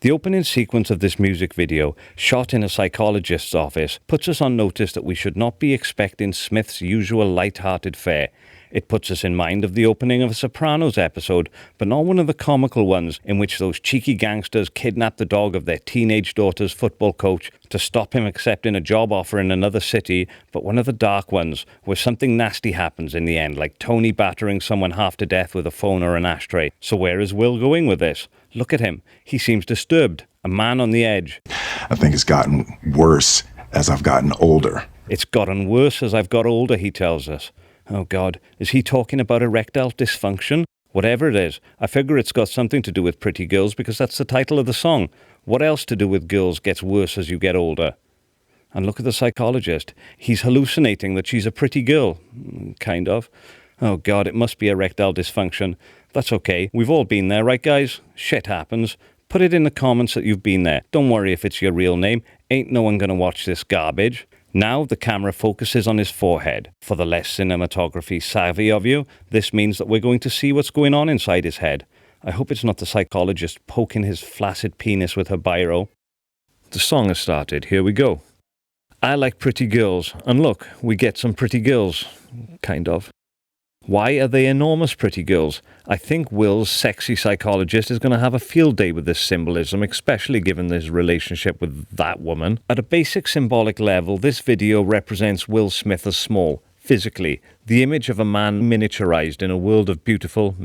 The opening sequence of this music video, shot in a psychologist's office, puts us on notice that we should not be expecting Smith's usual light-hearted fare. It puts us in mind of the opening of a Sopranos episode, but not one of the comical ones in which those cheeky gangsters kidnap the dog of their teenage daughter's football coach to stop him accepting a job offer in another city, but one of the dark ones where something nasty happens in the end, like Tony battering someone half to death with a phone or an ashtray. So where is Will going with this? Look at him. He seems disturbed. A man on the edge. I think it's gotten worse as I've gotten older. It's gotten worse as I've got older, he tells us. Oh God, is he talking about erectile dysfunction? Whatever it is, I figure it's got something to do with pretty girls because that's the title of the song. What else to do with girls gets worse as you get older? And look at the psychologist. He's hallucinating that she's a pretty girl. Kind of. Oh God, it must be erectile dysfunction. That's okay. We've all been there, right guys? Shit happens. Put it in the comments that you've been there. Don't worry if it's your real name. Ain't no one gonna watch this garbage. Now the camera focuses on his forehead. For the less cinematography savvy of you, this means that we're going to see what's going on inside his head. I hope it's not the psychologist poking his flaccid penis with her biro. The song has started. Here we go. I like pretty girls. And look, we get some pretty girls. Kind of. Why are they enormous pretty girls? I think Will's sexy psychologist is going to have a field day with this symbolism, especially given his relationship with that woman. At a basic symbolic level, this video represents Will Smith as small, physically. The image of a man miniaturized in a world of beautiful,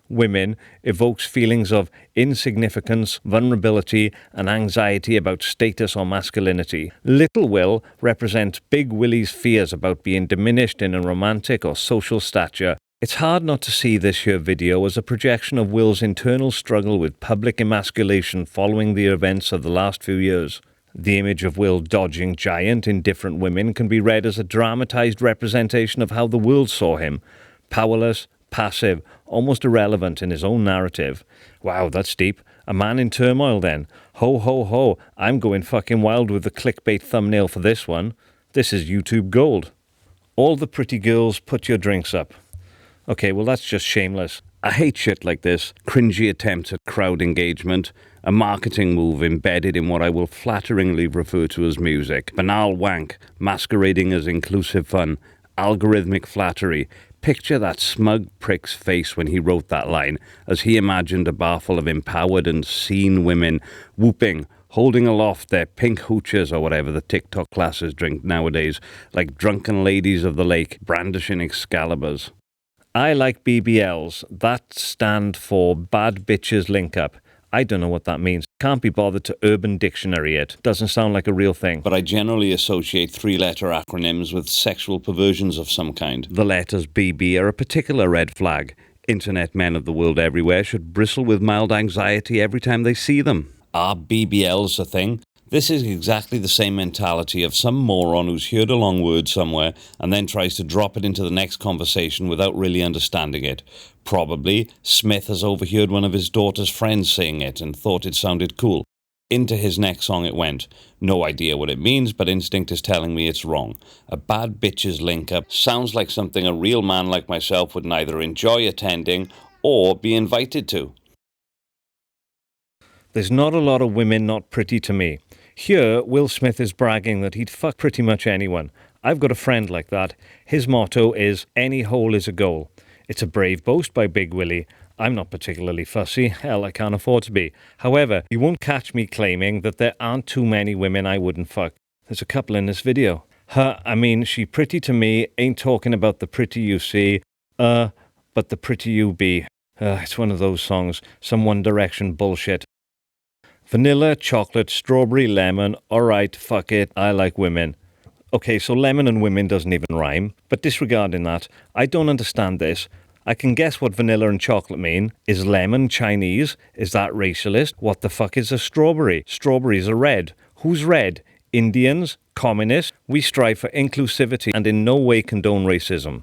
women evokes feelings of insignificance, vulnerability, and anxiety about status or masculinity. Little Will represents Big Willie's fears about being diminished in a romantic or social stature. It's hard not to see this here video as a projection of Will's internal struggle with public emasculation following the events of the last few years. The image of Will dodging giant in different women can be read as a dramatized representation of how the world saw him. Powerless, passive, almost irrelevant in his own narrative. Wow, that's deep. A man in turmoil then. Ho, ho, ho. I'm going fucking wild with the clickbait thumbnail for this one. This is YouTube gold. All the pretty girls, put your drinks up. Okay, well that's just shameless. I hate shit like this. Cringy attempts at crowd engagement. A marketing move embedded in what I will flatteringly refer to as music. Banal wank, masquerading as inclusive fun. Algorithmic flattery. Picture that smug prick's face when he wrote that line, as he imagined a bar full of empowered and seen women whooping, holding aloft their pink hoochers or whatever the TikTok classes drink nowadays, like drunken ladies of the lake brandishing Excaliburs. I like BBLs. That stand for Bad Bitches Link Up. I don't know what that means. Can't be bothered to Urban Dictionary it. Doesn't sound like a real thing. But I generally associate three-letter acronyms with sexual perversions of some kind. The letters BB are a particular red flag. Internet men of the world everywhere should bristle with mild anxiety every time they see them. Are BBLs a thing? This is exactly the same mentality of some moron who's heard a long word somewhere and then tries to drop it into the next conversation without really understanding it. Probably, Smith has overheard one of his daughter's friends saying it and thought it sounded cool. Into his next song it went. No idea what it means, but instinct is telling me it's wrong. A bad bitches link up sounds like something a real man like myself would neither enjoy attending or be invited to. There's not a lot of women not pretty to me. Here, Will Smith is bragging that he'd fuck pretty much anyone. I've got a friend like that. His motto is, any hole is a goal. It's a brave boast by Big Willie. I'm not particularly fussy. Hell, I can't afford to be. However, you won't catch me claiming that there aren't too many women I wouldn't fuck. There's a couple in this video. She pretty to me, ain't talking about the pretty you see, but the pretty you be. It's one of those songs, some One Direction bullshit. Vanilla, chocolate, strawberry, lemon, alright, fuck it, I like women. Okay, so lemon and women doesn't even rhyme, but disregarding that, I don't understand this. I can guess what vanilla and chocolate mean. Is lemon Chinese? Is that racialist? What the fuck is a strawberry? Strawberries are red. Who's red? Indians? Communists? We strive for inclusivity and in no way condone racism.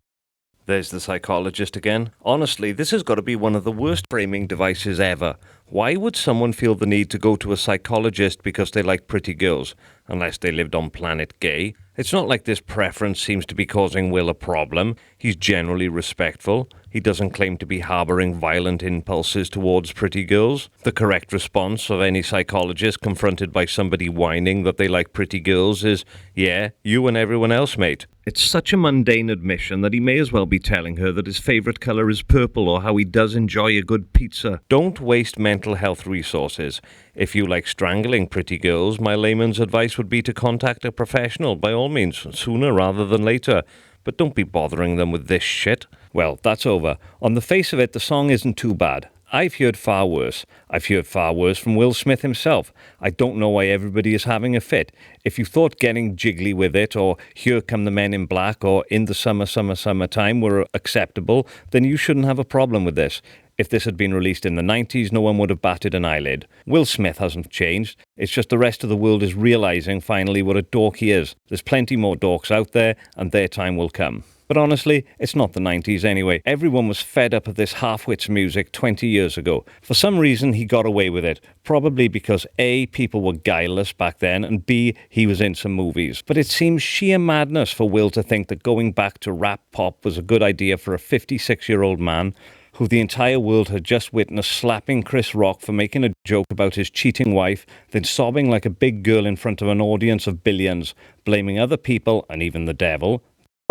There's the psychologist again. Honestly, this has got to be one of the worst framing devices ever. Why would someone feel the need to go to a psychologist because they like pretty girls? unless they lived on planet Gay. It's not like this preference seems to be causing Will a problem. He's generally respectful. He doesn't claim to be harboring violent impulses towards pretty girls. The correct response of any psychologist confronted by somebody whining that they like pretty girls is, yeah, you and everyone else, mate. It's such a mundane admission that he may as well be telling her that his favourite colour is purple or how he does enjoy a good pizza. Don't waste mental health resources. If you like strangling pretty girls, my layman's advice would be to contact a professional, by all means, sooner rather than later. But don't be bothering them with this shit. Well, that's over. On the face of it, the song isn't too bad. I've heard far worse. I've heard far worse from Will Smith himself. I don't know why everybody is having a fit. If you thought Getting Jiggly With It or Here Come the Men in Black or In the Summertime were acceptable, then you shouldn't have a problem with this. If this had been released in the 90s, no one would have batted an eyelid. Will Smith hasn't changed. It's just the rest of the world is realising finally what a dork he is. There's plenty more dorks out there, and their time will come. But honestly, it's not the 90s anyway. Everyone was fed up of this half-wits music 20 years ago. For some reason, he got away with it. Probably because A, people were guileless back then, and B, he was in some movies. But it seems sheer madness for Will to think that going back to rap pop was a good idea for a 56-year-old man who the entire world had just witnessed slapping Chris Rock for making a joke about his cheating wife, then sobbing like a big girl in front of an audience of billions, blaming other people and even the devil.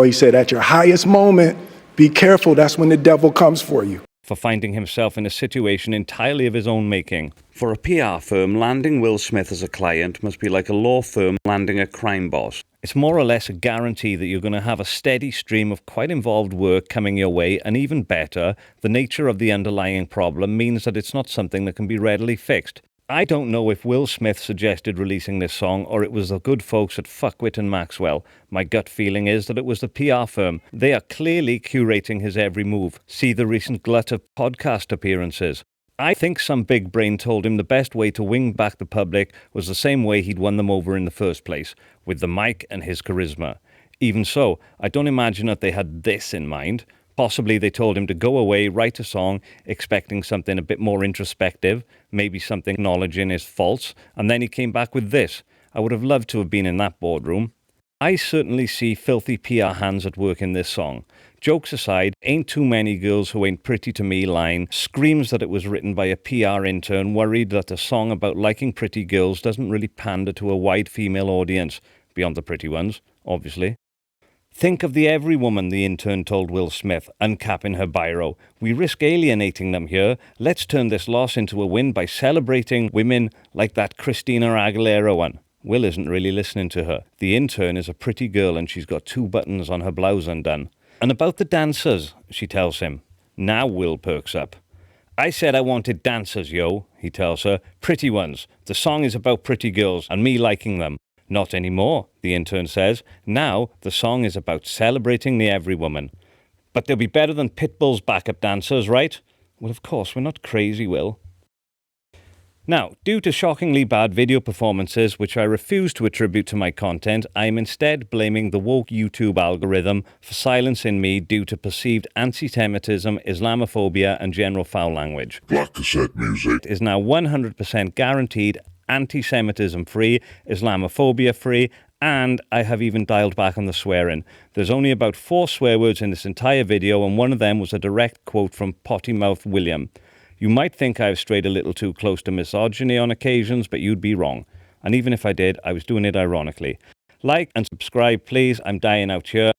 He said, at your highest moment, be careful, that's when the devil comes for you. For finding himself in a situation entirely of his own making. For a PR firm, landing Will Smith as a client must be like a law firm landing a crime boss. It's more or less a guarantee that you're going to have a steady stream of quite involved work coming your way, and even better, the nature of the underlying problem means that it's not something that can be readily fixed. I don't know if Will Smith suggested releasing this song or it was the good folks at Fuckwit and Maxwell. My gut feeling is that it was the PR firm. They are clearly curating his every move. See the recent glut of podcast appearances. I think some big brain told him the best way to wing back the public was the same way he'd won them over in the first place, with the mic and his charisma. Even so, I don't imagine that they had this in mind. Possibly they told him to go away, write a song, expecting something a bit more introspective, maybe something acknowledging his faults, and then he came back with this. I would have loved to have been in that boardroom. I certainly see filthy PR hands at work in this song. Jokes aside, Ain't Too Many Girls Who Ain't Pretty to Me line screams that it was written by a PR intern worried that a song about liking pretty girls doesn't really pander to a wide female audience, beyond the pretty ones, obviously. Think of the every woman, the intern told Will Smith, uncapping her biro. We risk alienating them here. Let's turn this loss into a win by celebrating women like that Christina Aguilera one. Will isn't really listening to her. The intern is a pretty girl and she's got 2 buttons on her blouse undone. And about the dancers, she tells him. Now Will perks up. I said I wanted dancers, yo, he tells her. Pretty ones. The song is about pretty girls and me liking them. Not anymore, the intern says. Now the song is about celebrating the every woman. But they'll be better than Pitbull's backup dancers, right? Well, of course, we're not crazy, Will. Now, due to shockingly bad video performances, which I refuse to attribute to my content, I am instead blaming the woke YouTube algorithm for silencing me due to perceived anti-Semitism, Islamophobia, and general foul language. Black Cassette music is now 100% guaranteed anti-Semitism free, Islamophobia free, and I have even dialed back on the swearing. There's only about 4 swear words in this entire video, and one of them was a direct quote from Potty-Mouth William. You might think I've strayed a little too close to misogyny on occasions, but you'd be wrong. And even if I did, I was doing it ironically. Like and subscribe, please. I'm dying out here.